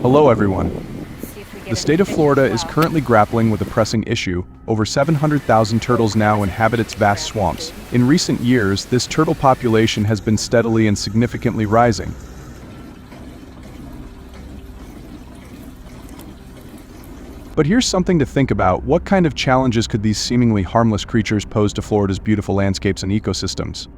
Hello everyone. The state of Florida is currently grappling with a pressing issue. Over 700,000 turtles now inhabit its vast swamps. In recent years, this turtle population has been steadily and significantly rising. But here's something to think about. What kind of challenges could these seemingly harmless creatures pose to Florida's beautiful landscapes and ecosystems?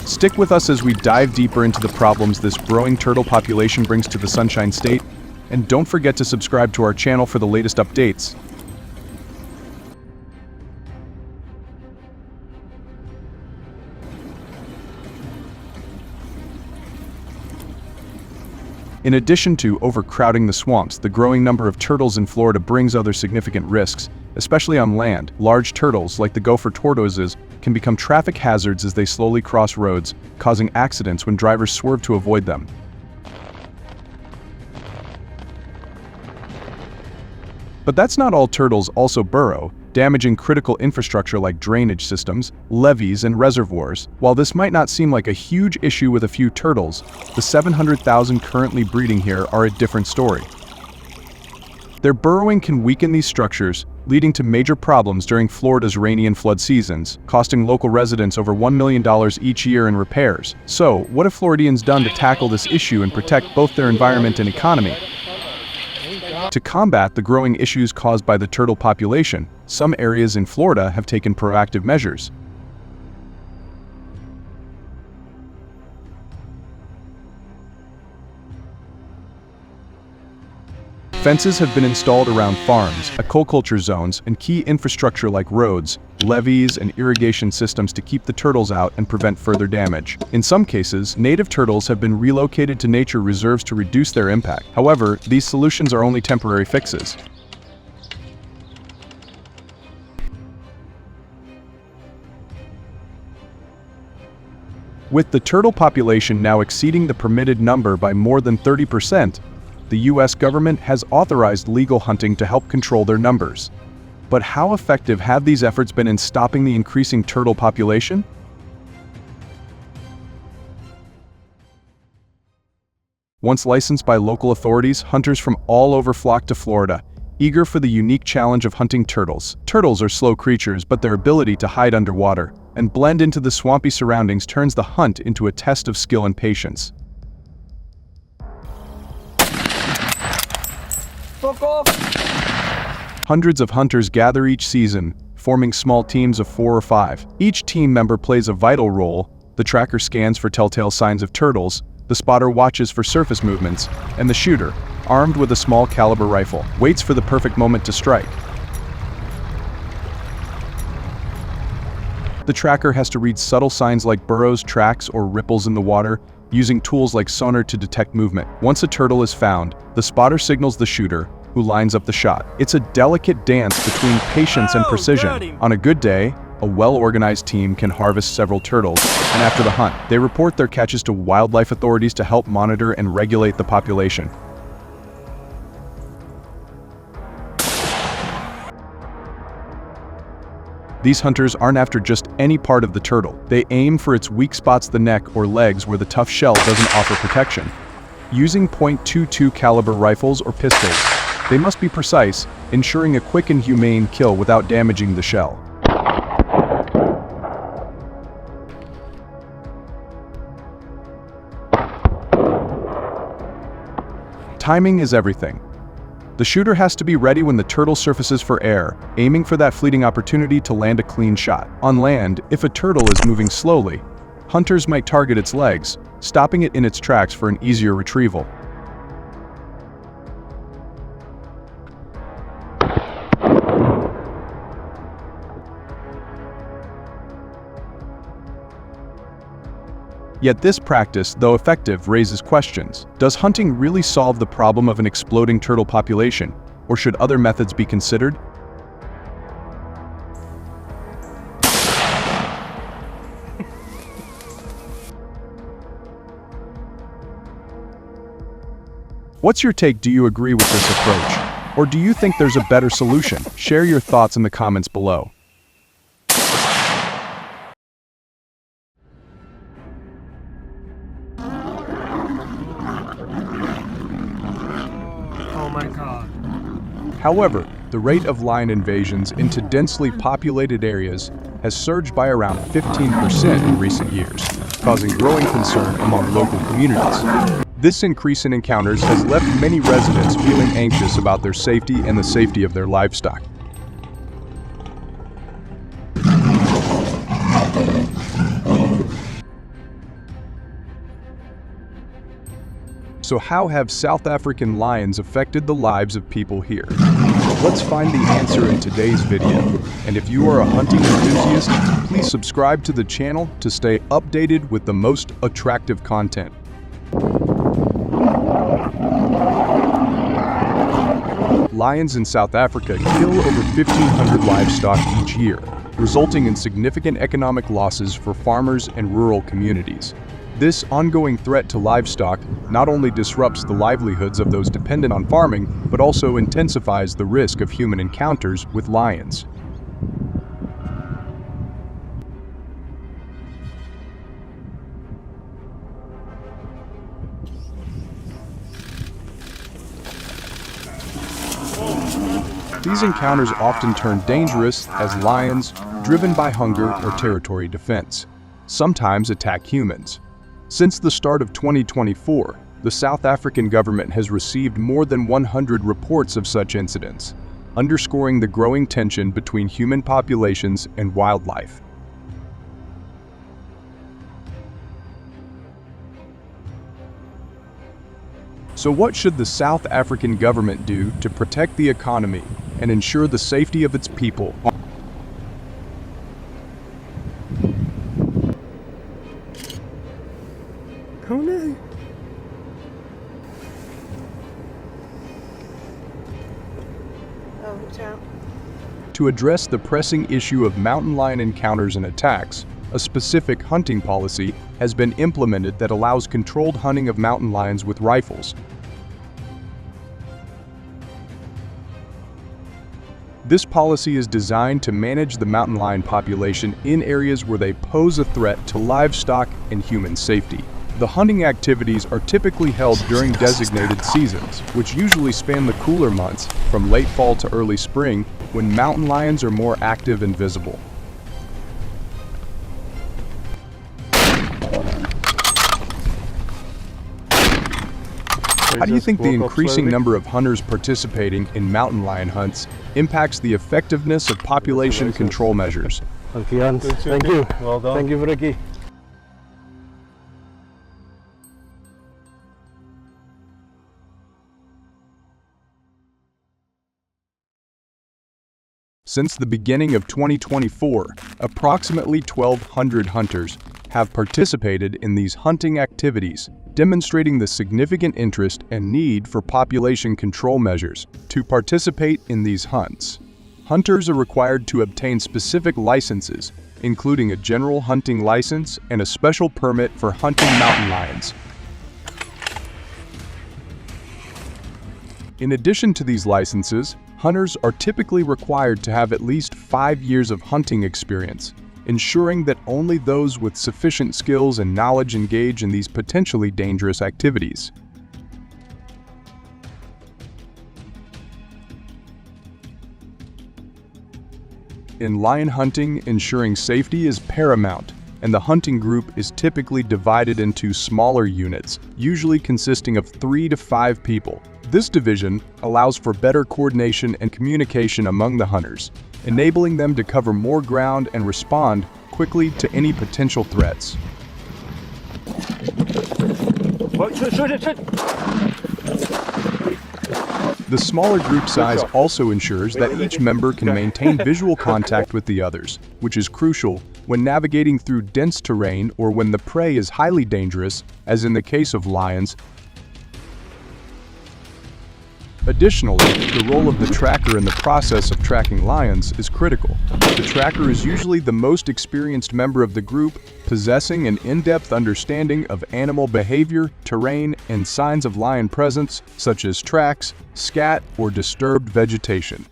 Stick with us as we dive deeper into the problems this growing turtle population brings to the Sunshine State, and don't forget to subscribe to our channel for the latest updates. In addition to overcrowding the swamps, the growing number of turtles in Florida brings other significant risks, especially on land. Large turtles, like the gopher tortoises, can become traffic hazards as they slowly cross roads, causing accidents when drivers swerve to avoid them. But that's not all. Turtles also burrow, damaging critical infrastructure like drainage systems, levees, and reservoirs. While this might not seem like a huge issue with a few turtles, the 700,000 currently breeding here are a different story. Their burrowing can weaken these structures, leading to major problems during Florida's rainy and flood seasons, costing local residents over $1 million each year in repairs. So, what have Floridians done to tackle this issue and protect both their environment and economy? To combat the growing issues caused by the turtle population, some areas in Florida have taken proactive measures. Fences have been installed around farms, aquaculture zones, and key infrastructure like roads, levees, and irrigation systems to keep the turtles out and prevent further damage. In some cases, native turtles have been relocated to nature reserves to reduce their impact. However, these solutions are only temporary fixes. With the turtle population now exceeding the permitted number by more than 30%, the U.S. government has authorized legal hunting to help control their numbers. But how effective have these efforts been in stopping the increasing turtle population? Once licensed by local authorities, hunters from all over flock to Florida, eager for the unique challenge of hunting turtles. Turtles are slow creatures, but their ability to hide underwater and blend into the swampy surroundings turns the hunt into a test of skill and patience. Hundreds of hunters gather each season, forming small teams of 4 or 5. Each team member plays a vital role. The tracker scans for telltale signs of turtles, the spotter watches for surface movements, and the shooter, armed with a small caliber rifle, waits for the perfect moment to strike. The tracker has to read subtle signs like burrows, tracks, or ripples in the water, using tools like sonar to detect movement. Once a turtle is found, the spotter signals the shooter, who lines up the shot. It's a delicate dance between patience and precision. On a good day, a well-organized team can harvest several turtles, and after the hunt, they report their catches to wildlife authorities to help monitor and regulate the population. These hunters aren't after just any part of the turtle. They aim for its weak spots, the neck or legs where the tough shell doesn't offer protection. Using .22 caliber rifles or pistols, they must be precise, ensuring a quick and humane kill without damaging the shell. Timing is everything. The shooter has to be ready when the turtle surfaces for air, aiming for that fleeting opportunity to land a clean shot. On land, if a turtle is moving slowly, hunters might target its legs, stopping it in its tracks for an easier retrieval. Yet this practice, though effective, raises questions. Does hunting really solve the problem of an exploding turtle population, or should other methods be considered? What's your take? Do you agree with this approach? Or do you think there's a better solution? Share your thoughts in the comments below. Oh my God. However, the rate of lion invasions into densely populated areas has surged by around 15% in recent years, causing growing concern among local communities. This increase in encounters has left many residents feeling anxious about their safety and the safety of their livestock. So how have South African lions affected the lives of people here? Let's find the answer in today's video. And if you are a hunting enthusiast, please subscribe to the channel to stay updated with the most attractive content. Lions in South Africa kill over 1,500 livestock each year, resulting in significant economic losses for farmers and rural communities. This ongoing threat to livestock not only disrupts the livelihoods of those dependent on farming, but also intensifies the risk of human encounters with lions. These encounters often turn dangerous as lions, driven by hunger or territory defense, sometimes attack humans. Since the start of 2024, the South African government has received more than 100 reports of such incidents, underscoring the growing tension between human populations and wildlife. So what should the South African government do to protect the economy and ensure the safety of its people? Oh no. Oh, watch out. To address the pressing issue of mountain lion encounters and attacks, a specific hunting policy has been implemented that allows controlled hunting of mountain lions with rifles. This policy is designed to manage the mountain lion population in areas where they pose a threat to livestock and human safety. The hunting activities are typically held during designated seasons, which usually span the cooler months from late fall to early spring, when mountain lions are more active and visible. How do you think the increasing number of hunters participating in mountain lion hunts impacts the effectiveness of population control measures? Okay, Hans. Thank you. Well done. Thank you, Ricky. Since the beginning of 2024, approximately 1,200 hunters have participated in these hunting activities, demonstrating the significant interest and need for population control measures to participate in these hunts. Hunters are required to obtain specific licenses, including a general hunting license and a special permit for hunting mountain lions. In addition to these licenses, hunters are typically required to have at least 5 years of hunting experience, ensuring that only those with sufficient skills and knowledge engage in these potentially dangerous activities. In lion hunting, ensuring safety is paramount, and the hunting group is typically divided into smaller units, usually consisting of 3 to 5 people. This division allows for better coordination and communication among the hunters, enabling them to cover more ground and respond quickly to any potential threats. The smaller group size also ensures that each member can maintain visual contact with the others, which is crucial when navigating through dense terrain or when the prey is highly dangerous, as in the case of lions. Additionally, the role of the tracker in the process of tracking lions is critical. The tracker is usually the most experienced member of the group, possessing an in-depth understanding of animal behavior, terrain, and signs of lion presence, such as tracks, scat, or disturbed vegetation.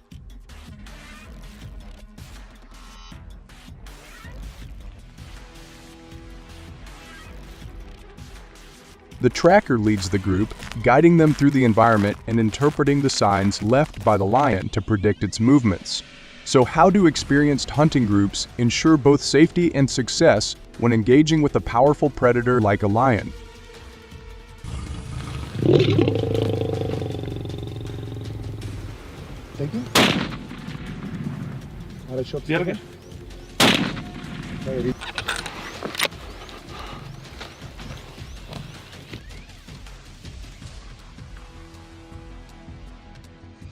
The tracker leads the group, guiding them through the environment and interpreting the signs left by the lion to predict its movements. So how do experienced hunting groups ensure both safety and success when engaging with a powerful predator like a lion? Thank you.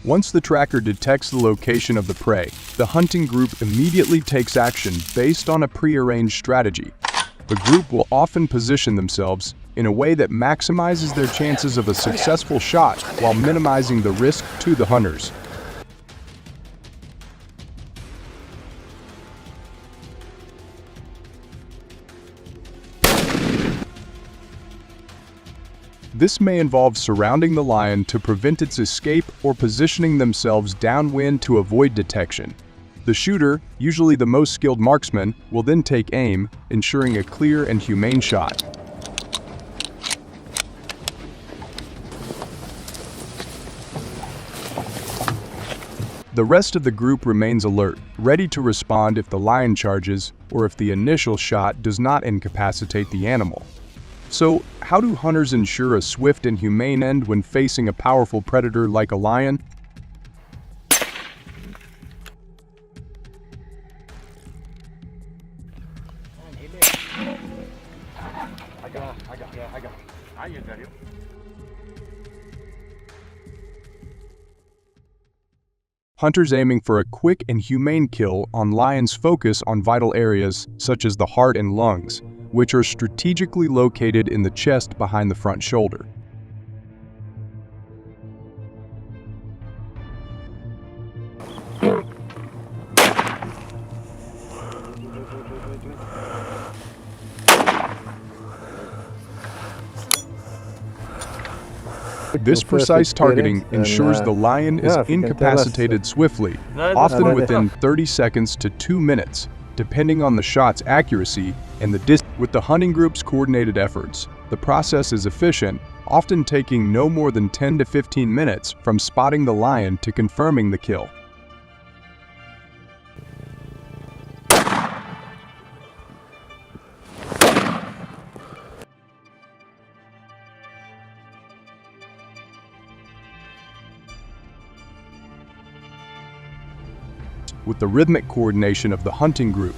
Once the tracker detects the location of the prey, the hunting group immediately takes action based on a prearranged strategy. The group will often position themselves in a way that maximizes their chances of a successful shot while minimizing the risk to the hunters. This may involve surrounding the lion to prevent its escape or positioning themselves downwind to avoid detection. The shooter, usually the most skilled marksman, will then take aim, ensuring a clear and humane shot. The rest of the group remains alert, ready to respond if the lion charges or if the initial shot does not incapacitate the animal. So, how do hunters ensure a swift and humane end when facing a powerful predator like a lion? Hunters aiming for a quick and humane kill on lions focus on vital areas such as the heart and lungs, which are strategically located in the chest behind the front shoulder. This precise targeting ensures the lion is incapacitated swiftly, often within 30 seconds to 2 minutes, depending on the shot's accuracy and the distance. With the hunting group's coordinated efforts, the process is efficient, often taking no more than 10 to 15 minutes from spotting the lion to confirming the kill. With the rhythmic coordination of the hunting group,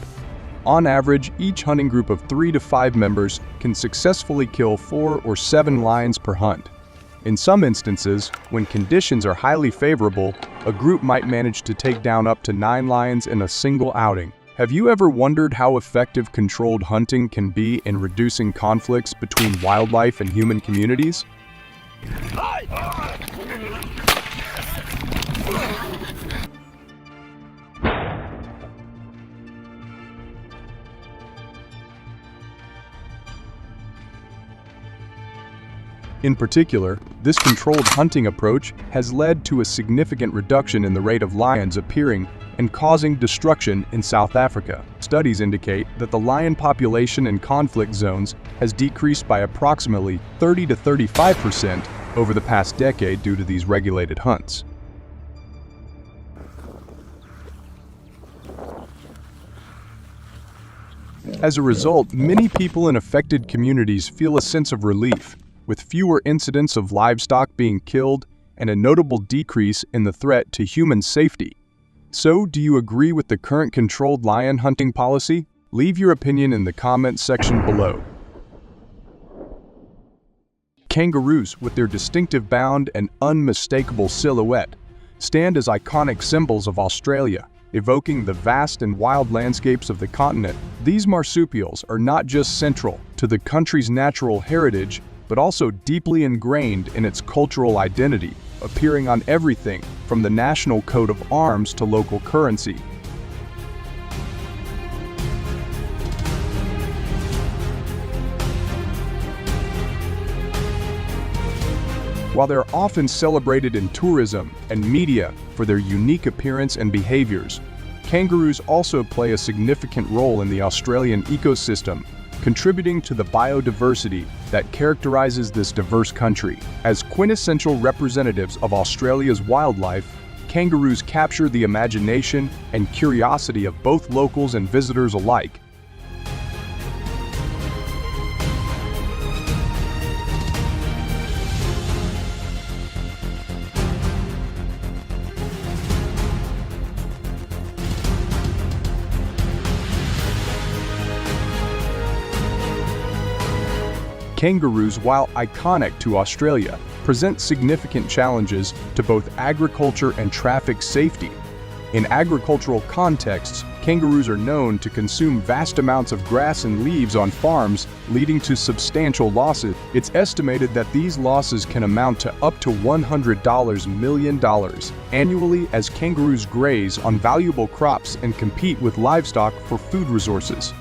on average, each hunting group of 3 to 5 members can successfully kill 4 or 7 lions per hunt. In some instances, when conditions are highly favorable, a group might manage to take down up to 9 lions in a single outing. Have you ever wondered how effective controlled hunting can be in reducing conflicts between wildlife and human communities? In particular, this controlled hunting approach has led to a significant reduction in the rate of lions appearing and causing destruction in South Africa. Studies indicate that the lion population in conflict zones has decreased by approximately 30 to 35% over the past decade due to these regulated hunts. As a result, many people in affected communities feel a sense of relief, with fewer incidents of livestock being killed and a notable decrease in the threat to human safety. So, do you agree with the current controlled lion hunting policy? Leave your opinion in the comments section below. Kangaroos, with their distinctive bound and unmistakable silhouette, stand as iconic symbols of Australia, evoking the vast and wild landscapes of the continent. These marsupials are not just central to the country's natural heritage, but also deeply ingrained in its cultural identity. appearing on everything from the national coat of arms to local currency. While they're often celebrated in tourism and media for their unique appearance and behaviors, kangaroos also play a significant role in the Australian ecosystem, contributing to the biodiversity that characterizes this diverse country. As quintessential representatives of Australia's wildlife, kangaroos capture the imagination and curiosity of both locals and visitors alike. Kangaroos, while iconic to Australia, present significant challenges to both agriculture and traffic safety. In agricultural contexts, kangaroos are known to consume vast amounts of grass and leaves on farms, leading to substantial losses. It's estimated that these losses can amount to up to $100 million annually as kangaroos graze on valuable crops and compete with livestock for food resources.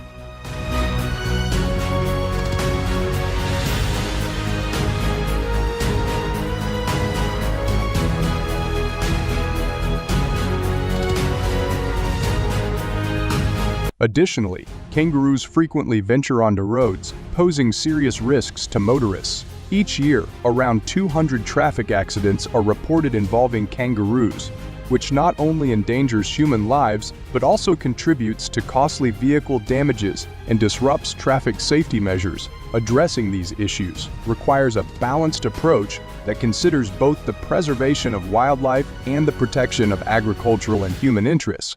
Additionally, kangaroos frequently venture onto roads, posing serious risks to motorists. Each year, around 200 traffic accidents are reported involving kangaroos, which not only endangers human lives, but also contributes to costly vehicle damages and disrupts traffic safety measures. Addressing these issues requires a balanced approach that considers both the preservation of wildlife and the protection of agricultural and human interests.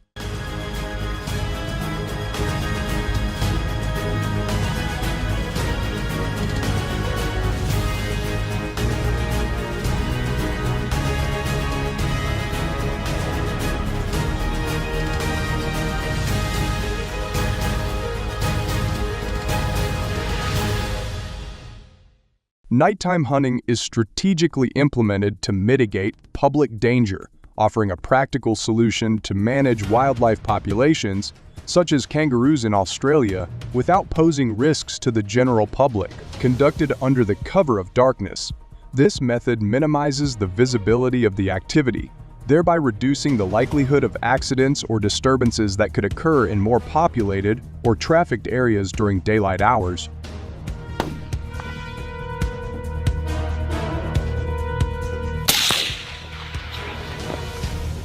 Nighttime hunting is strategically implemented to mitigate public danger, offering a practical solution to manage wildlife populations, such as kangaroos in Australia, without posing risks to the general public. Conducted under the cover of darkness, this method minimizes the visibility of the activity, thereby reducing the likelihood of accidents or disturbances that could occur in more populated or trafficked areas during daylight hours.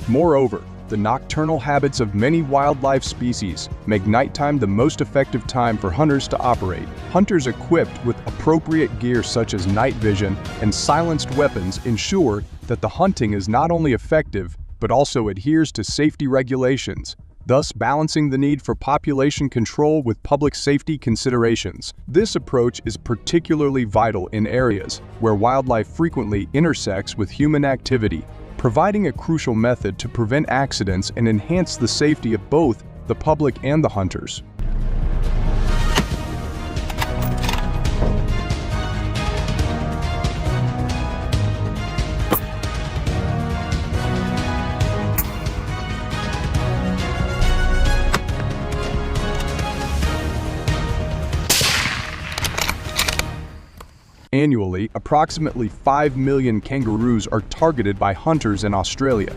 Moreover, the nocturnal habits of many wildlife species make nighttime the most effective time for hunters to operate. Hunters equipped with appropriate gear such as night vision and silenced weapons ensure that the hunting is not only effective, but also adheres to safety regulations, thus balancing the need for population control with public safety considerations. This approach is particularly vital in areas where wildlife frequently intersects with human activity, providing a crucial method to prevent accidents and enhance the safety of both the public and the hunters. Annually, approximately 5 million kangaroos are targeted by hunters in Australia,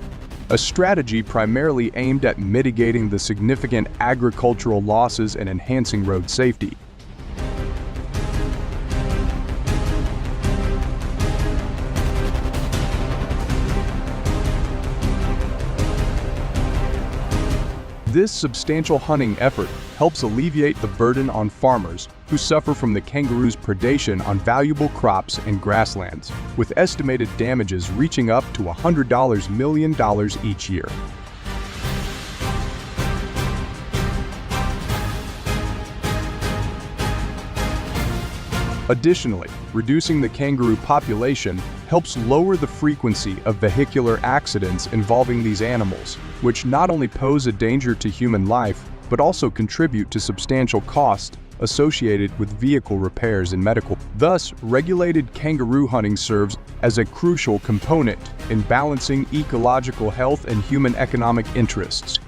a strategy primarily aimed at mitigating the significant agricultural losses and enhancing road safety. This substantial hunting effort helps alleviate the burden on farmers who suffer from the kangaroo's predation on valuable crops and grasslands, with estimated damages reaching up to $100 million each year. Additionally, reducing the kangaroo population helps lower the frequency of vehicular accidents involving these animals, which not only pose a danger to human life, but also contribute to substantial cost associated with vehicle repairs and medical. Thus, regulated kangaroo hunting serves as a crucial component in balancing ecological health and human economic interests.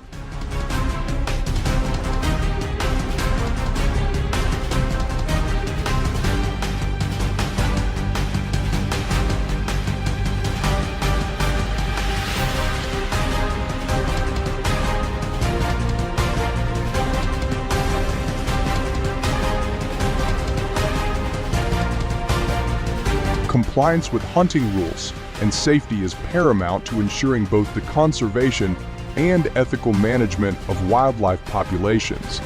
Compliance with hunting rules and safety is paramount to ensuring both the conservation and ethical management of wildlife populations.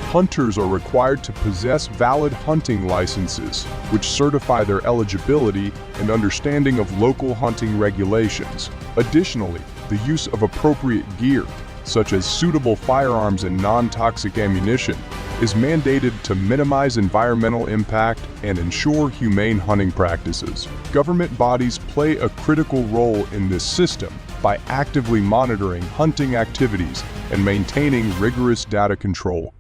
Hunters are required to possess valid hunting licenses, which certify their eligibility and understanding of local hunting regulations. Additionally, the use of appropriate gear, such as suitable firearms and non-toxic ammunition, is mandated to minimize environmental impact and ensure humane hunting practices. Government bodies play a critical role in this system by actively monitoring hunting activities and maintaining rigorous data control.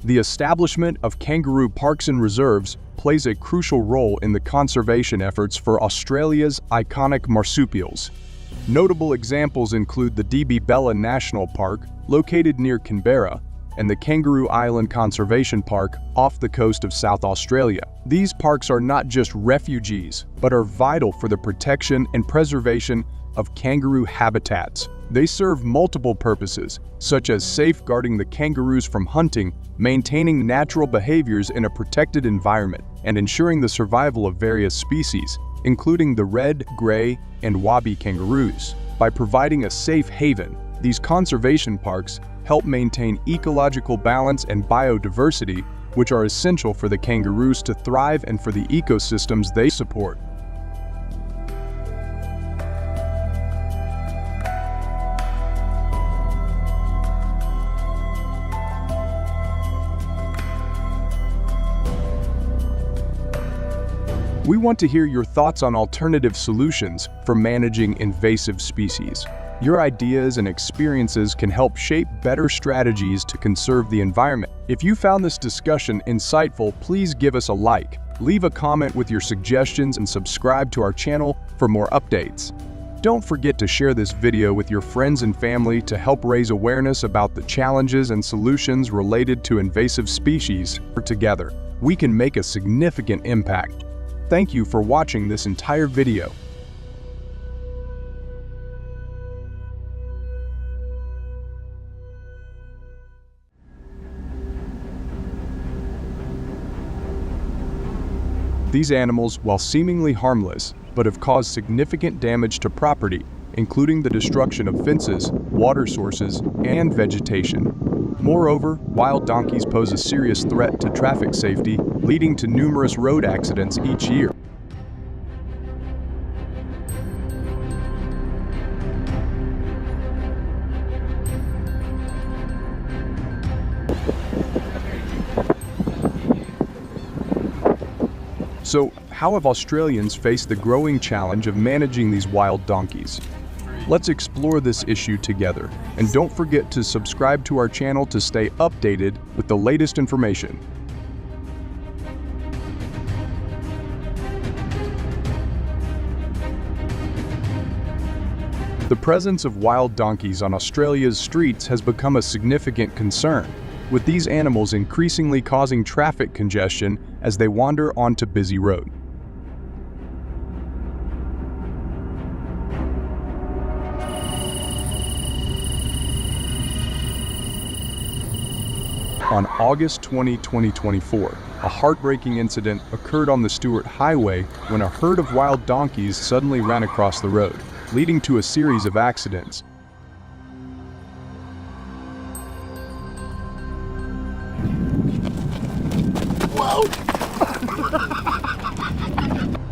The establishment of kangaroo parks and reserves plays a crucial role in the conservation efforts for Australia's iconic marsupials. Notable examples include the DB Bella National Park, located near Canberra, and the Kangaroo Island Conservation Park off the coast of South Australia. These parks are not just refuges, but are vital for the protection and preservation of kangaroo habitats. They serve multiple purposes, such as safeguarding the kangaroos from hunting, maintaining natural behaviors in a protected environment, and ensuring the survival of various species, including the red, gray, and wallaby kangaroos. By providing a safe haven, these conservation parks help maintain ecological balance and biodiversity, which are essential for the kangaroos to thrive and for the ecosystems they support. We want to hear your thoughts on alternative solutions for managing invasive species. Your ideas and experiences can help shape better strategies to conserve the environment. If you found this discussion insightful, please give us a like, leave a comment with your suggestions, and subscribe to our channel for more updates. Don't forget to share this video with your friends and family to help raise awareness about the challenges and solutions related to invasive species. Together, we can make a significant impact. Thank you for watching this entire video. These animals, while seemingly harmless, but have caused significant damage to property, including the destruction of fences, water sources, and vegetation. Moreover, wild donkeys pose a serious threat to traffic safety, leading to numerous road accidents each year. So, how have Australians faced the growing challenge of managing these wild donkeys? Let's explore this issue together, and don't forget to subscribe to our channel to stay updated with the latest information. The presence of wild donkeys on Australia's streets has become a significant concern, with these animals increasingly causing traffic congestion as they wander onto busy roads. On August 20, 2024, a heartbreaking incident occurred on the Stewart Highway when a herd of wild donkeys suddenly ran across the road, leading to a series of accidents.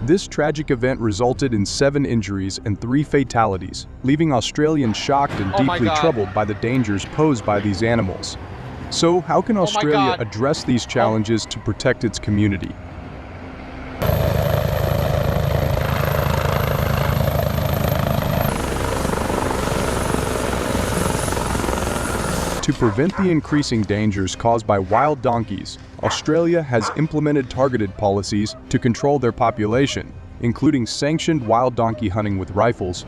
This tragic event resulted in 7 injuries and 3 fatalities, leaving Australians shocked and deeply troubled by the dangers posed by these animals. So, how can Australia address these challenges to protect its community? To prevent the increasing dangers caused by wild donkeys, Australia has implemented targeted policies to control their population, including sanctioned wild donkey hunting with rifles.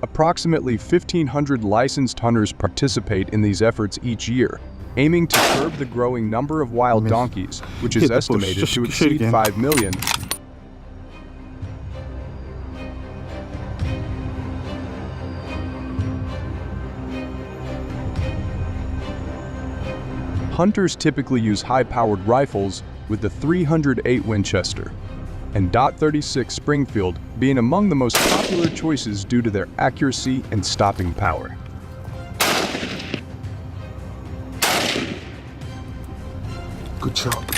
Approximately 1,500 licensed hunters participate in these efforts each year, aiming to curb the growing number of wild donkeys, which is estimated to exceed 5 million. Hunters typically use high-powered rifles, with the .308 Winchester and .36 Springfield being among the most popular choices due to their accuracy and stopping power. Good shot.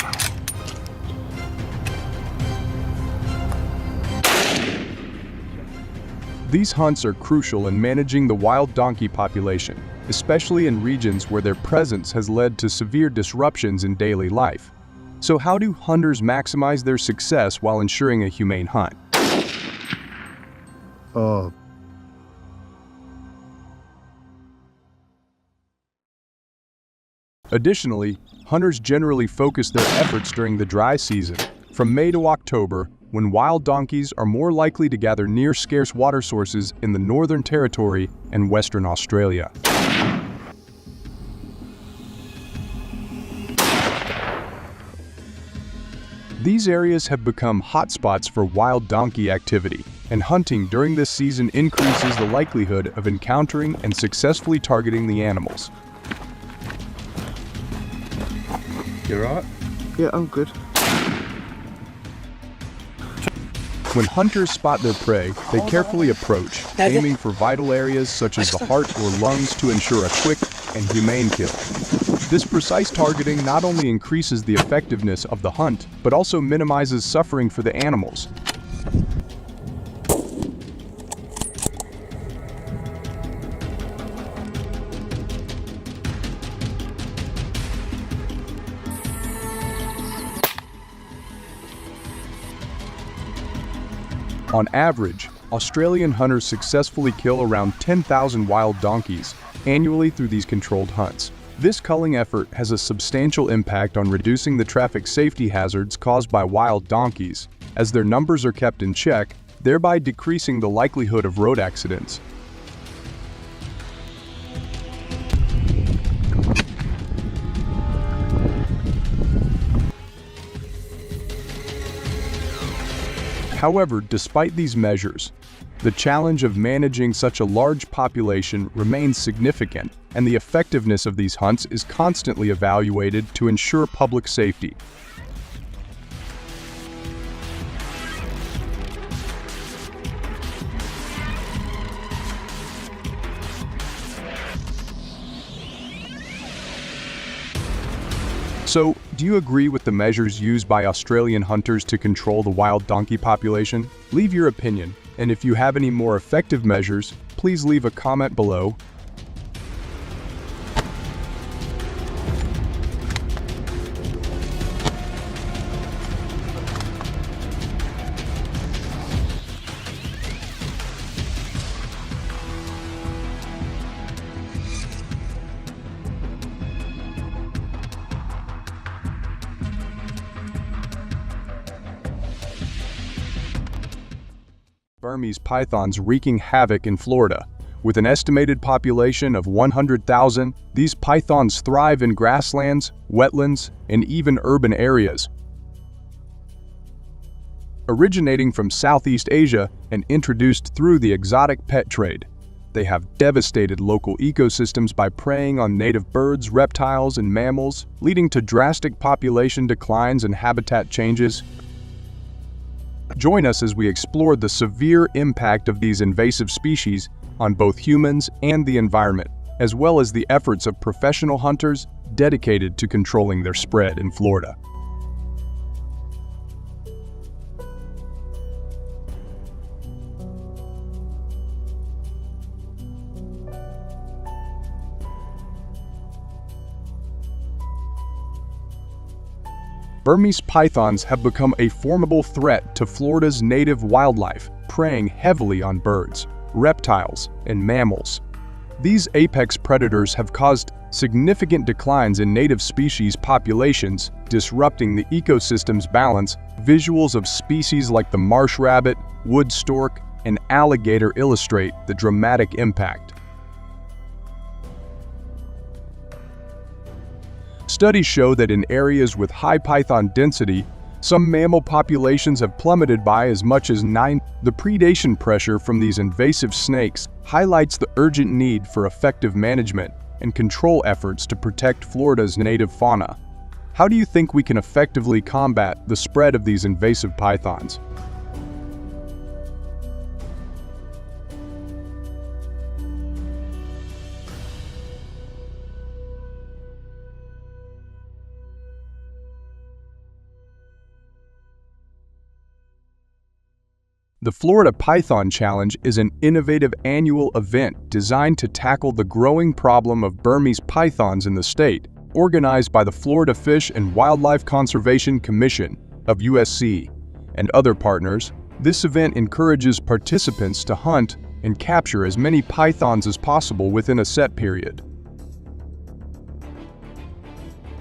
These hunts are crucial in managing the wild donkey population, especially in regions where their presence has led to severe disruptions in daily life. So how do hunters maximize their success while ensuring a humane hunt? Additionally, hunters generally focus their efforts during the dry season, from May to October, when wild donkeys are more likely to gather near scarce water sources in the Northern Territory and Western Australia. These areas have become hotspots for wild donkey activity, and hunting during this season increases the likelihood of encountering and successfully targeting the animals. You alright? Yeah, I'm good. When hunters spot their prey, they carefully approach, aiming for vital areas such as the heart or lungs to ensure a quick and humane kill. This precise targeting not only increases the effectiveness of the hunt, but also minimizes suffering for the animals. On average, Australian hunters successfully kill around 10,000 wild donkeys annually through these controlled hunts. This culling effort has a substantial impact on reducing the traffic safety hazards caused by wild donkeys, as their numbers are kept in check, thereby decreasing the likelihood of road accidents. However, despite these measures, the challenge of managing such a large population remains significant, and the effectiveness of these hunts is constantly evaluated to ensure public safety. So, do you agree with the measures used by Australian hunters to control the wild donkey population? Leave your opinion, and if you have any more effective measures, please leave a comment below. Burmese pythons wreaking havoc in Florida. With an estimated population of 100,000, these pythons thrive in grasslands, wetlands, and even urban areas. Originating from Southeast Asia and introduced through the exotic pet trade, they have devastated local ecosystems by preying on native birds, reptiles, and mammals, leading to drastic population declines and habitat changes. Join us as we explore the severe impact of these invasive species on both humans and the environment, as well as the efforts of professional hunters dedicated to controlling their spread in Florida. Burmese pythons have become a formidable threat to Florida's native wildlife, preying heavily on birds, reptiles, and mammals. These apex predators have caused significant declines in native species populations, disrupting the ecosystem's balance. Visuals of species like the marsh rabbit, wood stork, and alligator illustrate the dramatic impact. Studies show that in areas with high python density, some mammal populations have plummeted by as much as 9. The predation pressure from these invasive snakes highlights the urgent need for effective management and control efforts to protect Florida's native fauna. How do you think we can effectively combat the spread of these invasive pythons? The Florida Python Challenge is an innovative annual event designed to tackle the growing problem of Burmese pythons in the state. Organized by the Florida Fish and Wildlife Conservation Commission of USC and other partners, this event encourages participants to hunt and capture as many pythons as possible within a set period.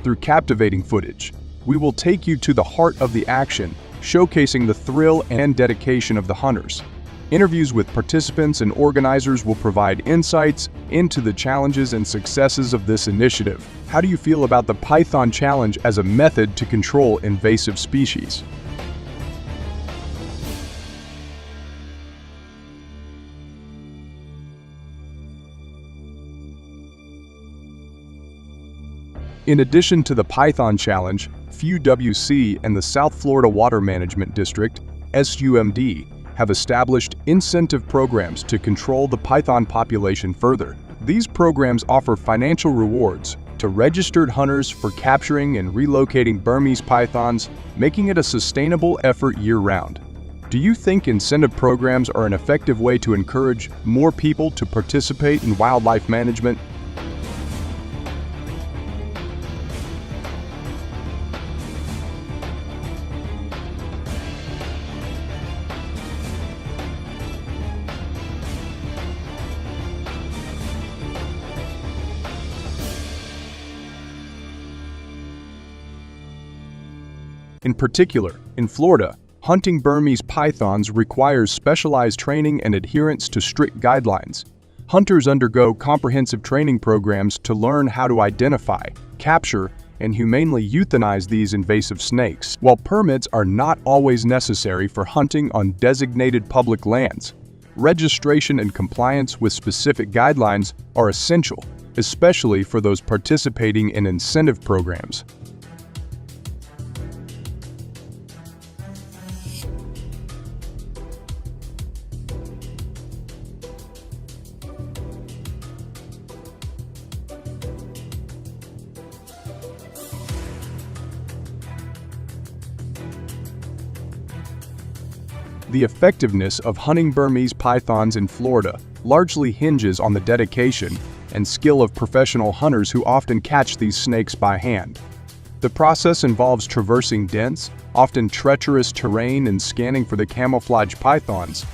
Through captivating footage, we will take you to the heart of the action, showcasing the thrill and dedication of the hunters. Interviews with participants and organizers will provide insights into the challenges and successes of this initiative. How do you feel about the Python Challenge as a method to control invasive species? In addition to the Python Challenge, FUWC and the South Florida Water Management District, SUMD, have established incentive programs to control the python population further. These programs offer financial rewards to registered hunters for capturing and relocating Burmese pythons, making it a sustainable effort year-round. Do you think incentive programs are an effective way to encourage more people to participate in wildlife management? In particular, in Florida, hunting Burmese pythons requires specialized training and adherence to strict guidelines. Hunters undergo comprehensive training programs to learn how to identify, capture, and humanely euthanize these invasive snakes. While permits are not always necessary for hunting on designated public lands, registration and compliance with specific guidelines are essential, especially for those participating in incentive programs. The effectiveness of hunting Burmese pythons in Florida largely hinges on the dedication and skill of professional hunters who often catch these snakes by hand. The process involves traversing dense, often treacherous terrain and scanning for the camouflage pythons.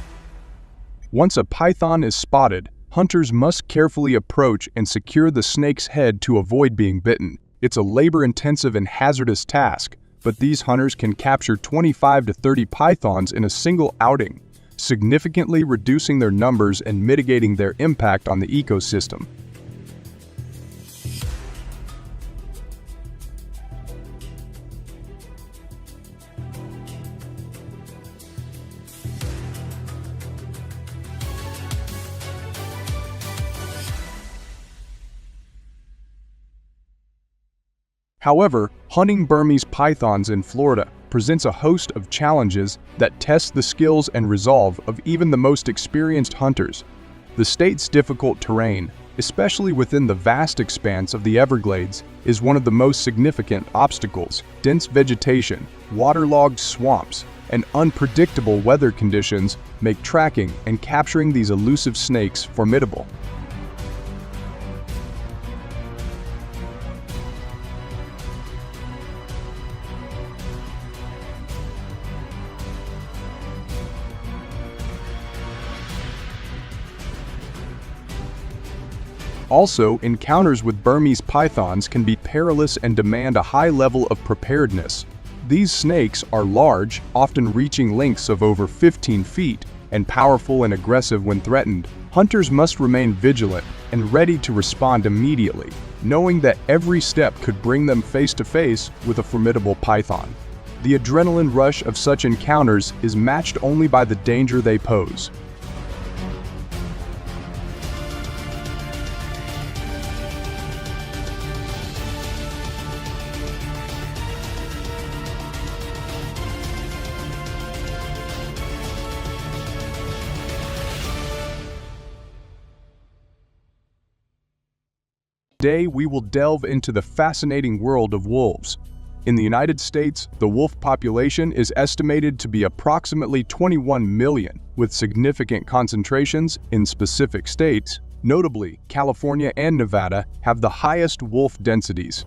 Once a python is spotted, hunters must carefully approach and secure the snake's head to avoid being bitten. It's a labor-intensive and hazardous task, but these hunters can capture 25 to 30 pythons in a single outing, significantly reducing their numbers and mitigating their impact on the ecosystem. However, hunting Burmese pythons in Florida presents a host of challenges that test the skills and resolve of even the most experienced hunters. The state's difficult terrain, especially within the vast expanse of the Everglades, is one of the most significant obstacles. Dense vegetation, waterlogged swamps, and unpredictable weather conditions make tracking and capturing these elusive snakes formidable. Also, encounters with Burmese pythons can be perilous and demand a high level of preparedness. These snakes are large, often reaching lengths of over 15 feet, and powerful and aggressive when threatened. Hunters must remain vigilant and ready to respond immediately, knowing that every step could bring them face to face with a formidable python. The adrenaline rush of such encounters is matched only by the danger they pose. Today, we will delve into the fascinating world of wolves. In the United States, the wolf population is estimated to be approximately 21 million, with significant concentrations in specific states. Notably, California and Nevada have the highest wolf densities.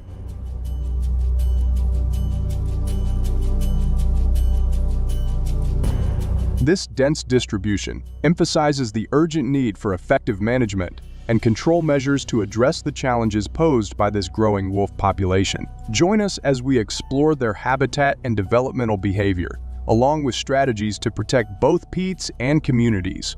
This dense distribution emphasizes the urgent need for effective management and control measures to address the challenges posed by this growing wolf population. Join us as we explore their habitat and developmental behavior, along with strategies to protect both peats and communities.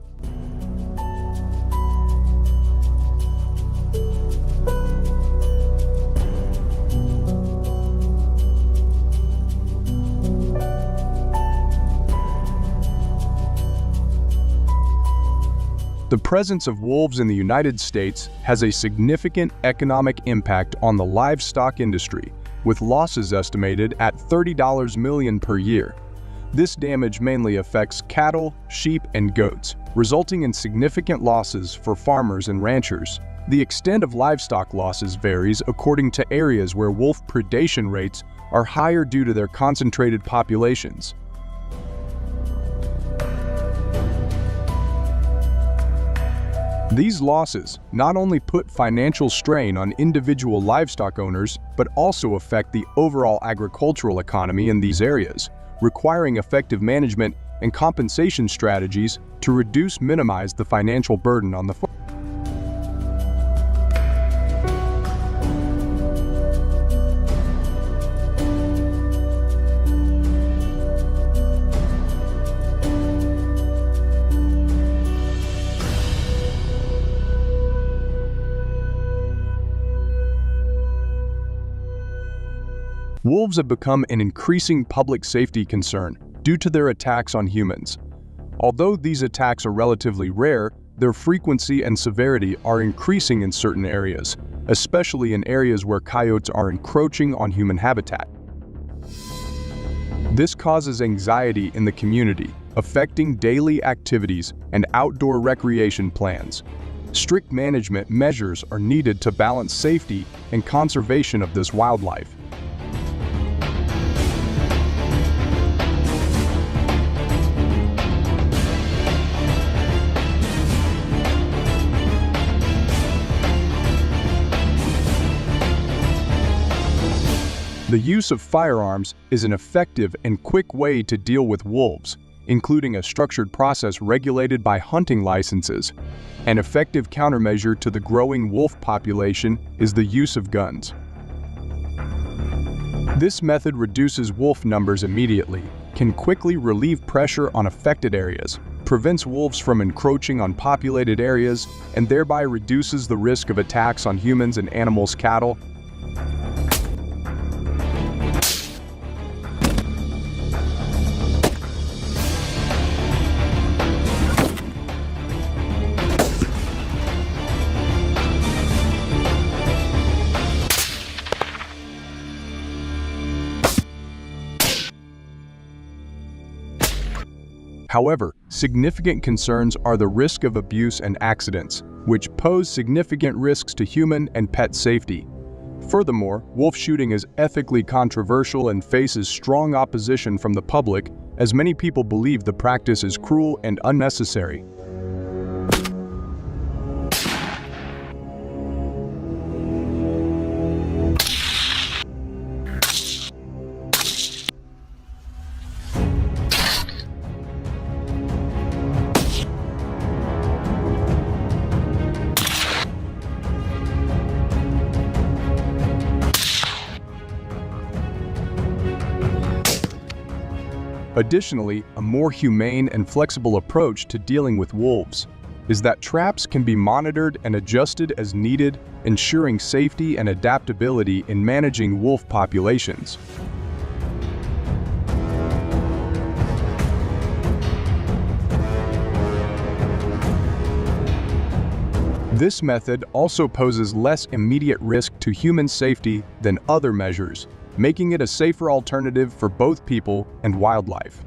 The presence of wolves in the United States has a significant economic impact on the livestock industry, with losses estimated at $30 million per year. This damage mainly affects cattle, sheep, and goats, resulting in significant losses for farmers and ranchers. The extent of livestock losses varies according to areas where wolf predation rates are higher due to their concentrated populations. These losses not only put financial strain on individual livestock owners, but also affect the overall agricultural economy in these areas, requiring effective management and compensation strategies to minimize the financial burden on the farm. Wolves have become an increasing public safety concern due to their attacks on humans. Although these attacks are relatively rare, their frequency and severity are increasing in certain areas, especially in areas where coyotes are encroaching on human habitat. This causes anxiety in the community, affecting daily activities and outdoor recreation plans. Strict management measures are needed to balance safety and conservation of this wildlife. The use of firearms is an effective and quick way to deal with wolves, including a structured process regulated by hunting licenses. An effective countermeasure to the growing wolf population is the use of guns. This method reduces wolf numbers immediately, can quickly relieve pressure on affected areas, prevents wolves from encroaching on populated areas, and thereby reduces the risk of attacks on humans and animals' cattle. However, significant concerns are the risk of abuse and accidents. which pose significant risks to human and pet safety. Furthermore, wolf shooting is ethically controversial and faces strong opposition from the public, as many people believe the practice is cruel and unnecessary. Additionally, a more humane and flexible approach to dealing with wolves is that traps can be monitored and adjusted as needed, ensuring safety and adaptability in managing wolf populations. This method also poses less immediate risk to human safety than other measures, making it a safer alternative for both people and wildlife.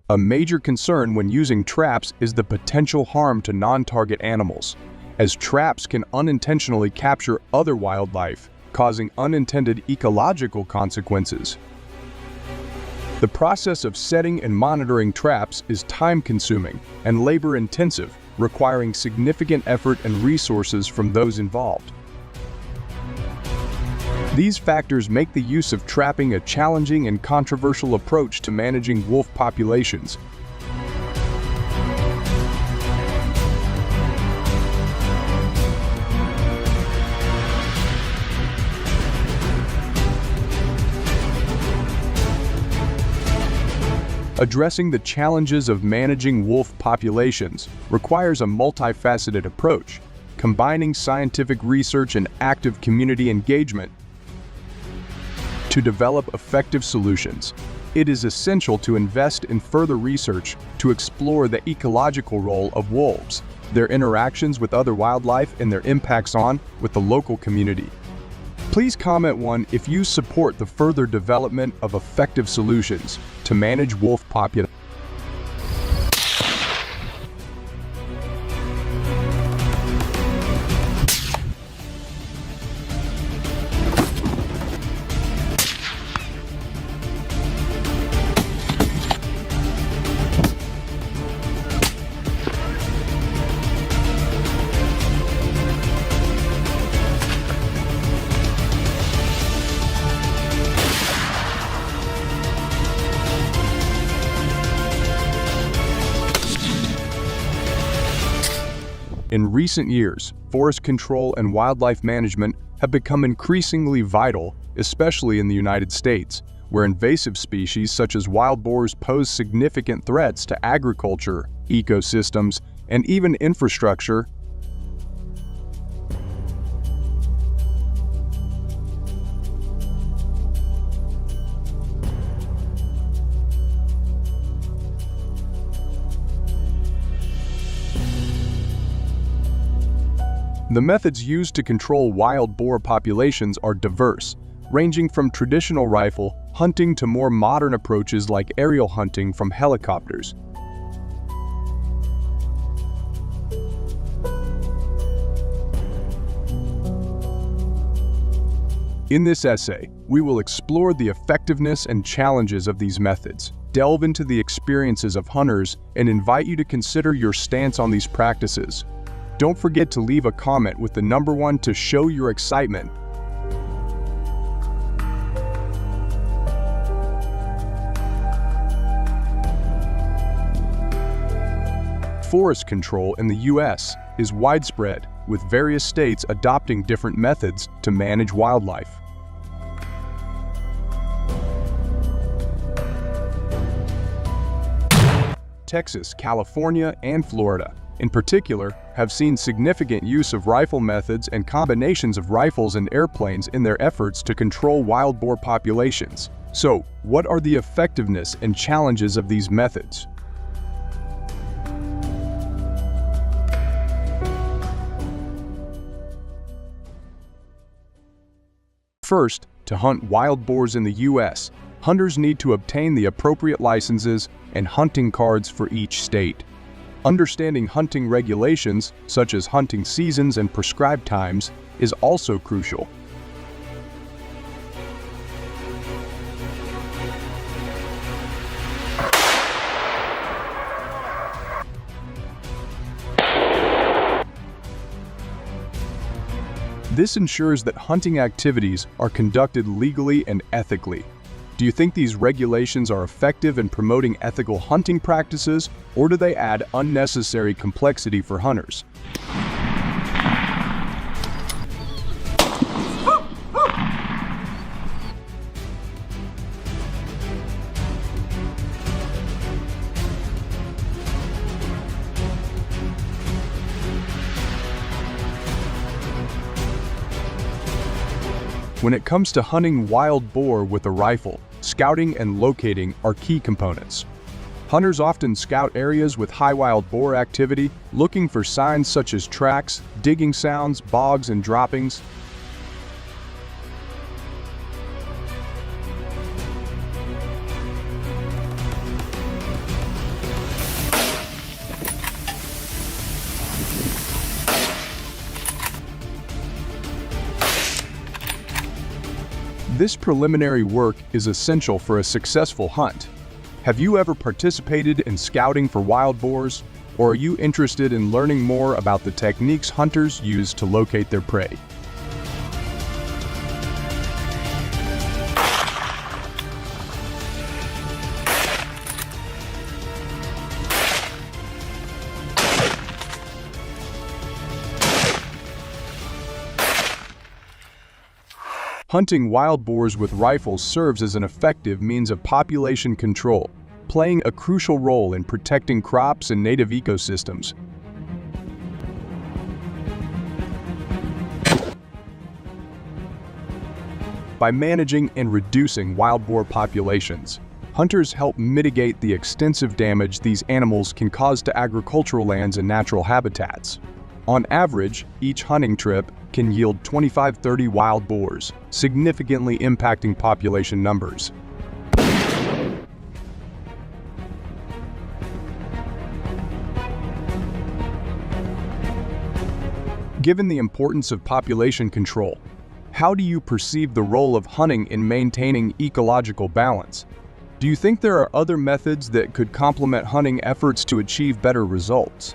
A major concern when using traps is the potential harm to non-target animals, as traps can unintentionally capture other wildlife, causing unintended ecological consequences. The process of setting and monitoring traps is time-consuming and labor-intensive, requiring significant effort and resources from those involved. These factors make the use of trapping a challenging and controversial approach to managing wolf populations. Addressing the challenges of managing wolf populations requires a multifaceted approach, combining scientific research and active community engagement to develop effective solutions. It is essential to invest in further research to explore the ecological role of wolves, their interactions with other wildlife, and their impacts on with the local community. Please comment 1 if you support the further development of effective solutions to manage wolf populations. In recent years, forest control and wildlife management have become increasingly vital, especially in the United States, where invasive species such as wild boars pose significant threats to agriculture, ecosystems, and even infrastructure. The methods used to control wild boar populations are diverse, ranging from traditional rifle hunting to more modern approaches like aerial hunting from helicopters. In this essay, we will explore the effectiveness and challenges of these methods, delve into the experiences of hunters, and invite you to consider your stance on these practices. Don't forget to leave a comment with the number 1 to show your excitement. Forest control in the U.S. is widespread, with various states adopting different methods to manage wildlife. Texas, California, and Florida, in particular, have seen significant use of rifle methods and combinations of rifles and airplanes in their efforts to control wild boar populations. So, what are the effectiveness and challenges of these methods? First, to hunt wild boars in the U.S., hunters need to obtain the appropriate licenses and hunting cards for each state. Understanding hunting regulations, such as hunting seasons and prescribed times, is also crucial. This ensures that hunting activities are conducted legally and ethically. Do you think these regulations are effective in promoting ethical hunting practices, or do they add unnecessary complexity for hunters? When it comes to hunting wild boar with a rifle, scouting and locating are key components. Hunters often scout areas with high wild boar activity, looking for signs such as tracks, digging sounds, bogs, and droppings. This preliminary work is essential for a successful hunt. Have you ever participated in scouting for wild boars, or are you interested in learning more about the techniques hunters use to locate their prey? Hunting wild boars with rifles serves as an effective means of population control, playing a crucial role in protecting crops and native ecosystems. By managing and reducing wild boar populations, hunters help mitigate the extensive damage these animals can cause to agricultural lands and natural habitats. On average, each hunting trip can yield 25-30 wild boars, significantly impacting population numbers. Given the importance of population control, how do you perceive the role of hunting in maintaining ecological balance? Do you think there are other methods that could complement hunting efforts to achieve better results?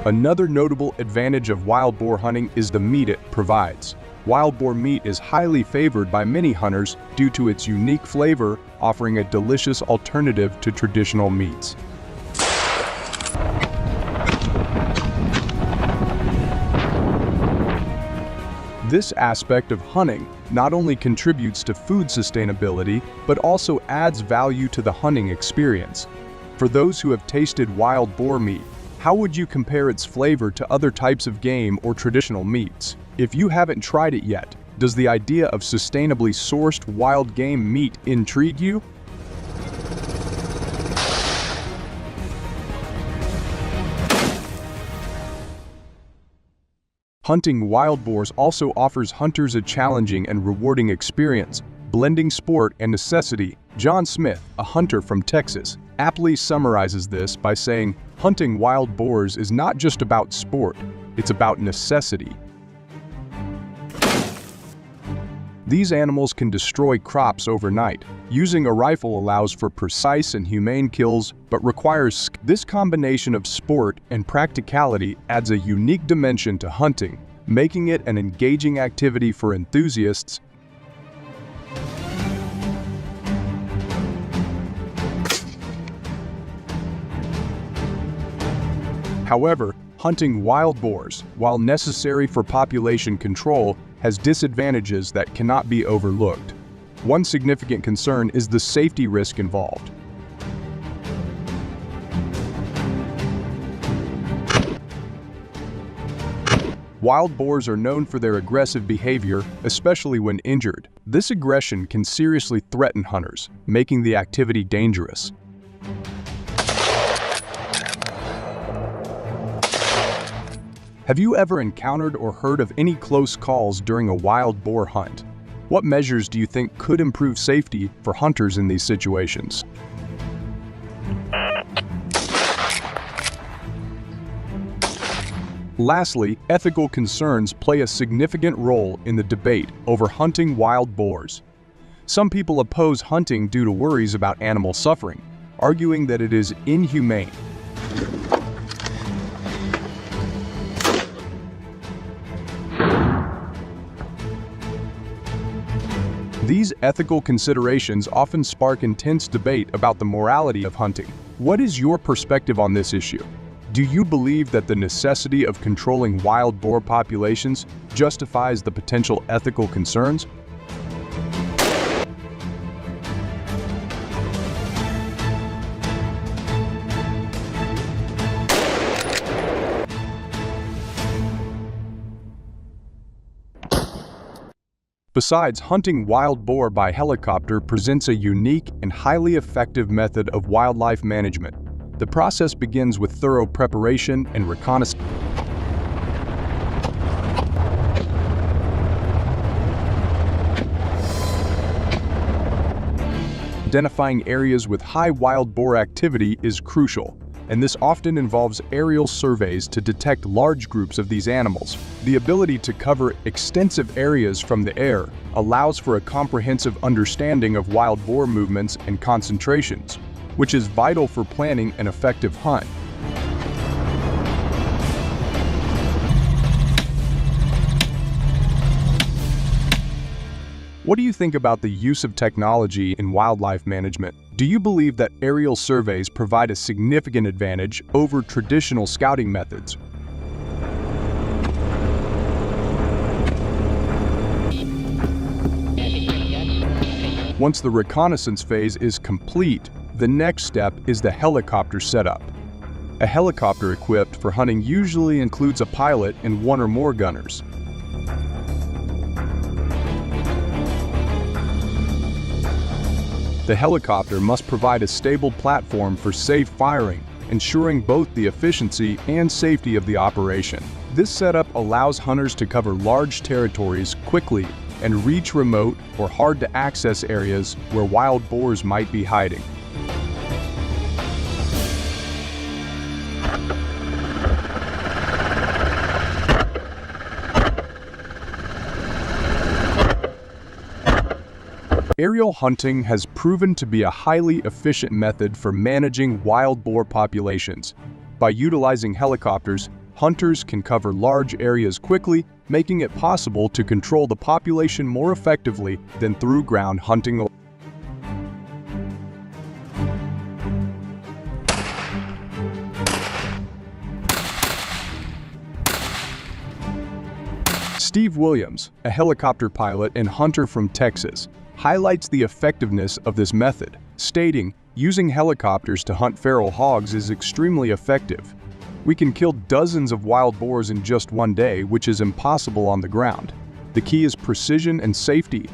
Another notable advantage of wild boar hunting is the meat it provides. Wild boar meat is highly favored by many hunters due to its unique flavor, offering a delicious alternative to traditional meats. This aspect of hunting not only contributes to food sustainability, but also adds value to the hunting experience. For those who have tasted wild boar meat, how would you compare its flavor to other types of game or traditional meats? If you haven't tried it yet, does the idea of sustainably sourced wild game meat intrigue you? Hunting wild boars also offers hunters a challenging and rewarding experience, blending sport and necessity. John Smith, a hunter from Texas, aptly summarizes this by saying, "Hunting wild boars is not just about sport, it's about necessity." These animals can destroy crops overnight. Using a rifle allows for precise and humane kills, but requires this combination of sport and practicality adds a unique dimension to hunting, making it an engaging activity for enthusiasts. However, hunting wild boars, while necessary for population control, has disadvantages that cannot be overlooked. One significant concern is the safety risk involved. Wild boars are known for their aggressive behavior, especially when injured. This aggression can seriously threaten hunters, making the activity dangerous. Have you ever encountered or heard of any close calls during a wild boar hunt? What measures do you think could improve safety for hunters in these situations? Lastly, ethical concerns play a significant role in the debate over hunting wild boars. Some people oppose hunting due to worries about animal suffering, arguing that it is inhumane. These ethical considerations often spark intense debate about the morality of hunting. What is your perspective on this issue? Do you believe that the necessity of controlling wild boar populations justifies the potential ethical concerns? Besides, hunting wild boar by helicopter presents a unique and highly effective method of wildlife management. The process begins with thorough preparation and reconnaissance. Identifying areas with high wild boar activity is crucial, and this often involves aerial surveys to detect large groups of these animals. The ability to cover extensive areas from the air allows for a comprehensive understanding of wild boar movements and concentrations, which is vital for planning an effective hunt. What do you think about the use of technology in wildlife management? Do you believe that aerial surveys provide a significant advantage over traditional scouting methods? Once the reconnaissance phase is complete, the next step is the helicopter setup. A helicopter equipped for hunting usually includes a pilot and one or more gunners. The helicopter must provide a stable platform for safe firing, ensuring both the efficiency and safety of the operation. This setup allows hunters to cover large territories quickly and reach remote or hard-to-access areas where wild boars might be hiding. Aerial hunting has proven to be a highly efficient method for managing wild boar populations. By utilizing helicopters, hunters can cover large areas quickly, making it possible to control the population more effectively than through ground hunting. Steve Williams, a helicopter pilot and hunter from Texas, highlights the effectiveness of this method, stating, "Using helicopters to hunt feral hogs is extremely effective. We can kill dozens of wild boars in just one day, which is impossible on the ground. The key is precision and safety."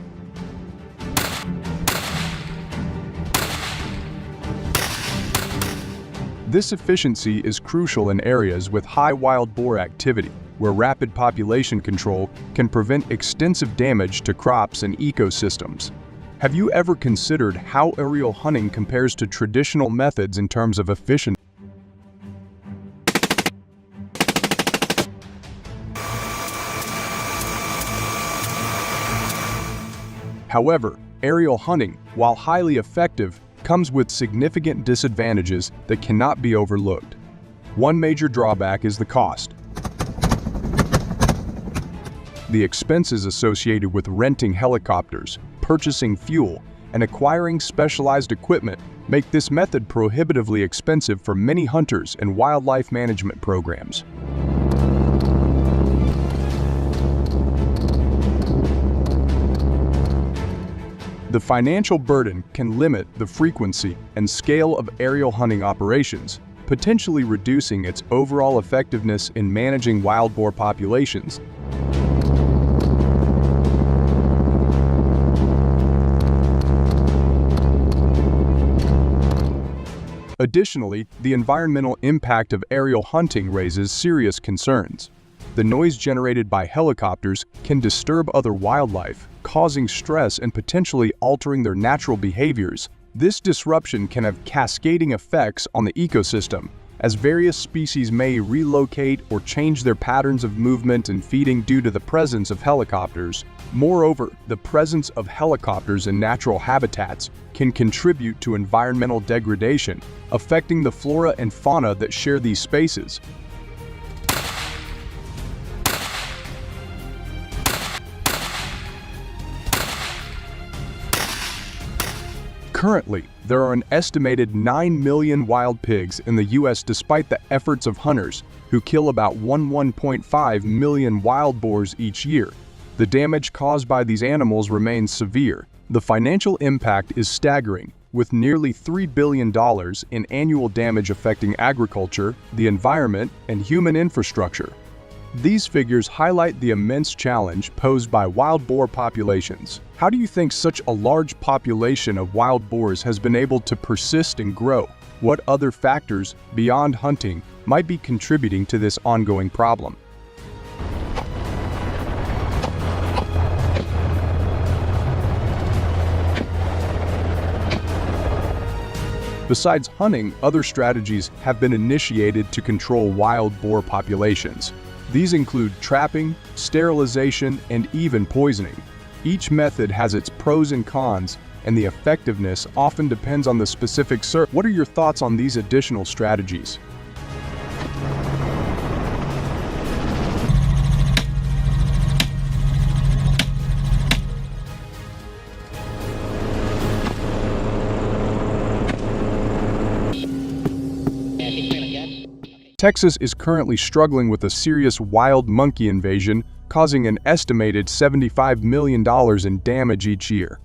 This efficiency is crucial in areas with high wild boar activity, where rapid population control can prevent extensive damage to crops and ecosystems. Have you ever considered how aerial hunting compares to traditional methods in terms of efficiency? However, aerial hunting, while highly effective, comes with significant disadvantages that cannot be overlooked. One major drawback is the cost. The expenses associated with renting helicopters, purchasing fuel, and acquiring specialized equipment make this method prohibitively expensive for many hunters and wildlife management programs. The financial burden can limit the frequency and scale of aerial hunting operations, potentially reducing its overall effectiveness in managing wild boar populations. Additionally, the environmental impact of aerial hunting raises serious concerns. The noise generated by helicopters can disturb other wildlife, causing stress and potentially altering their natural behaviors. This disruption can have cascading effects on the ecosystem, as various species may relocate or change their patterns of movement and feeding due to the presence of helicopters. Moreover, the presence of helicopters in natural habitats can contribute to environmental degradation, affecting the flora and fauna that share these spaces. Currently, there are an estimated 9 million wild pigs in the U.S. despite the efforts of hunters, who kill about 1.5 million wild boars each year. The damage caused by these animals remains severe. The financial impact is staggering, with nearly $3 billion in annual damage affecting agriculture, the environment, and human infrastructure. These figures highlight the immense challenge posed by wild boar populations. How do you think such a large population of wild boars has been able to persist and grow? What other factors, beyond hunting, might be contributing to this ongoing problem? Besides hunting, other strategies have been initiated to control wild boar populations. These include trapping, sterilization, and even poisoning. Each method has its pros and cons, and the effectiveness often depends on the specific circumstance. What are your thoughts on these additional strategies? Texas is currently struggling with a serious wild monkey invasion, causing an estimated $75 million in damage each year.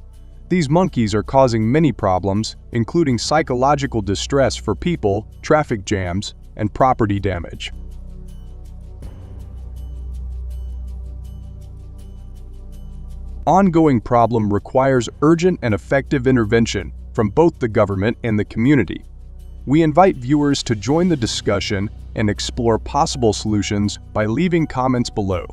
These monkeys are causing many problems, including psychological distress for people, traffic jams, and property damage. Ongoing problem requires urgent and effective intervention from both the government and the community. We invite viewers to join the discussion and explore possible solutions by leaving comments below.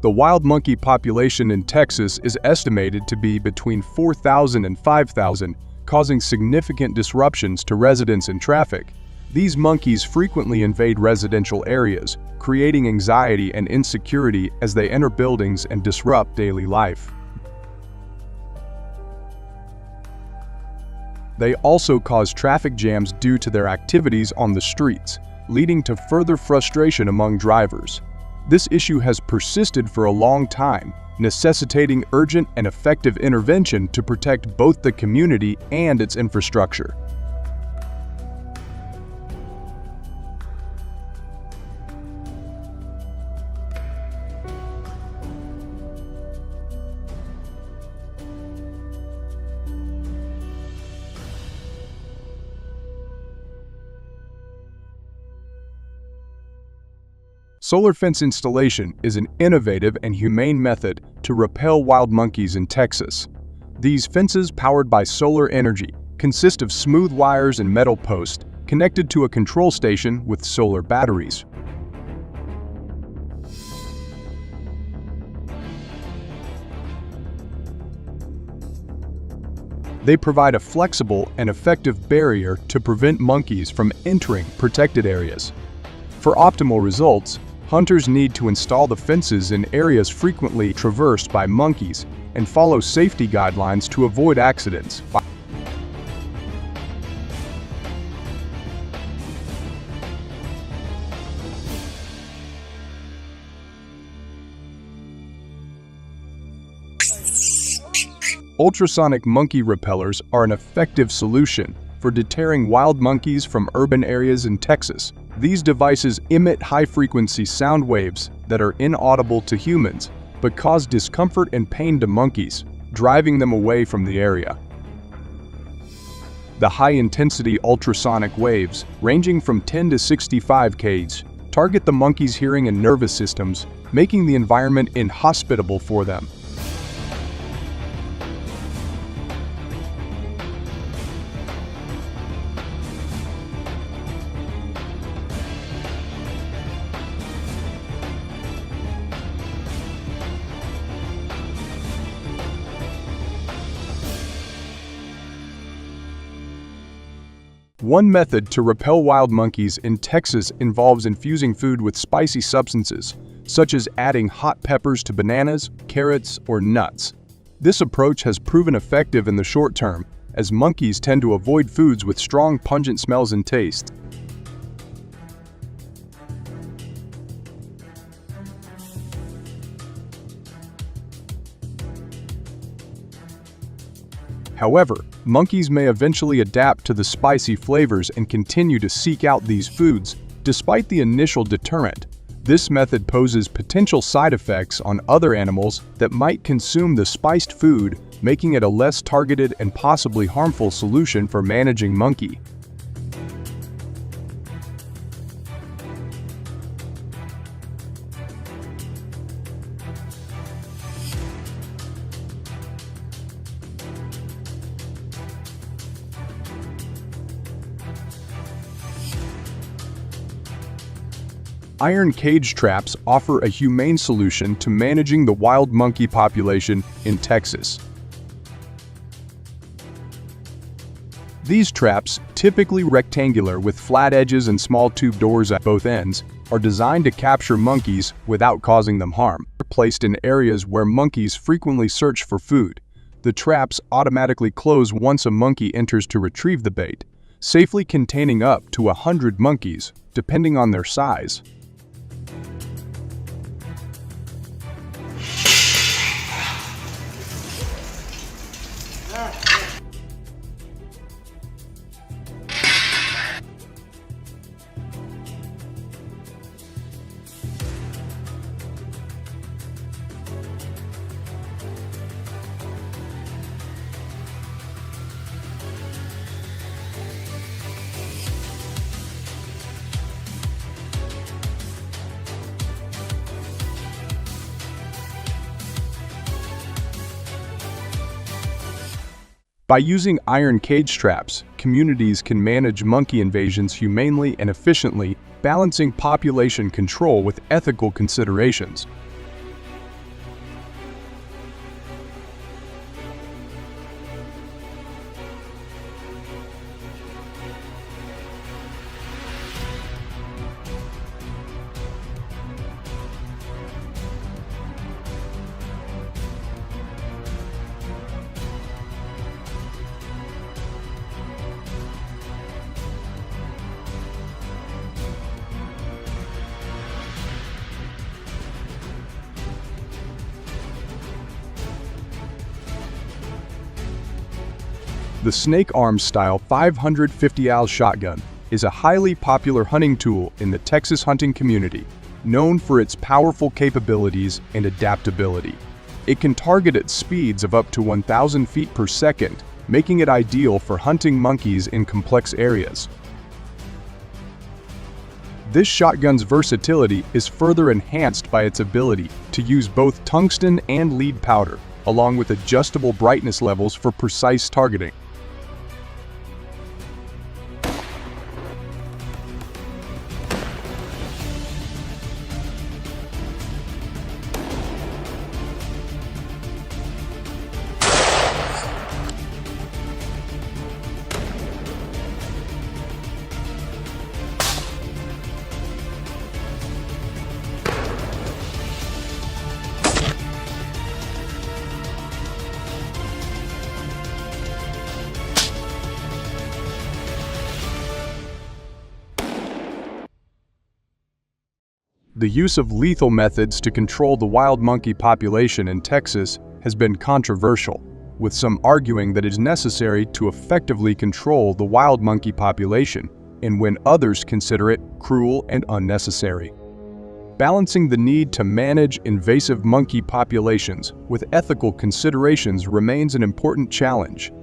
The wild monkey population in Texas is estimated to be between 4,000 and 5,000, causing significant disruptions to residents and traffic. These monkeys frequently invade residential areas, creating anxiety and insecurity as they enter buildings and disrupt daily life. They also cause traffic jams due to their activities on the streets, leading to further frustration among drivers. This issue has persisted for a long time, necessitating urgent and effective intervention to protect both the community and its infrastructure. Solar fence installation is an innovative and humane method to repel wild monkeys in Texas. These fences, powered by solar energy, consist of smooth wires and metal posts connected to a control station with solar batteries. They provide a flexible and effective barrier to prevent monkeys from entering protected areas. For optimal results, hunters need to install the fences in areas frequently traversed by monkeys and follow safety guidelines to avoid accidents. Ultrasonic monkey repellers are an effective solution for deterring wild monkeys from urban areas in Texas. These devices emit high-frequency sound waves that are inaudible to humans, but cause discomfort and pain to monkeys, driving them away from the area. The high-intensity ultrasonic waves, ranging from 10 to 65 kHz, target the monkey's hearing and nervous systems, making the environment inhospitable for them. One method to repel wild monkeys in Texas involves infusing food with spicy substances, such as adding hot peppers to bananas, carrots, or nuts. This approach has proven effective in the short term, as monkeys tend to avoid foods with strong pungent smells and tastes. However, monkeys may eventually adapt to the spicy flavors and continue to seek out these foods, despite the initial deterrent. This method poses potential side effects on other animals that might consume the spiced food, making it a less targeted and possibly harmful solution for managing monkey. Iron cage traps offer a humane solution to managing the wild monkey population in Texas. These traps, typically rectangular with flat edges and small tube doors at both ends, are designed to capture monkeys without causing them harm. They're placed in areas where monkeys frequently search for food. The traps automatically close once a monkey enters to retrieve the bait, safely containing up to 100 monkeys, depending on their size. By using iron cage traps, communities can manage monkey invasions humanely and efficiently, balancing population control with ethical considerations. The Snake Arms style 550 shotgun is a highly popular hunting tool in the Texas hunting community, known for its powerful capabilities and adaptability. It can target at speeds of up to 1,000 feet per second, making it ideal for hunting monkeys in complex areas. This shotgun's versatility is further enhanced by its ability to use both tungsten and lead powder, along with adjustable brightness levels for precise targeting. The use of lethal methods to control the wild monkey population in Texas has been controversial, with some arguing that it is necessary to effectively control the wild monkey population, and when others consider it cruel and unnecessary. Balancing the need to manage invasive monkey populations with ethical considerations remains an important challenge.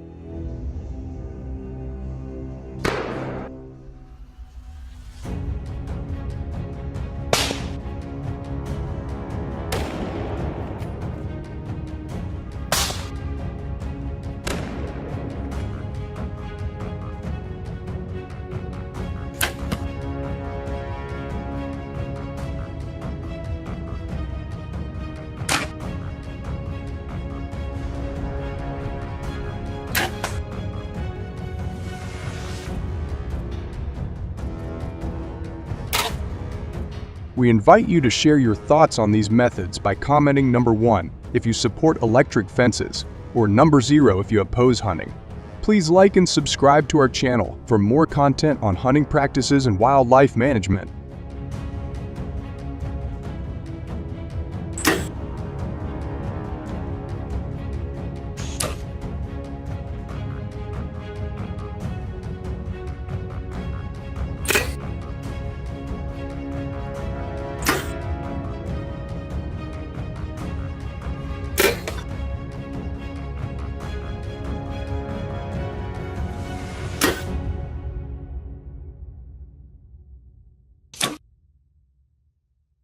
We invite you to share your thoughts on these methods by commenting number 1 if you support electric fences, or number 0 if you oppose hunting. Please like and subscribe to our channel for more content on hunting practices and wildlife management.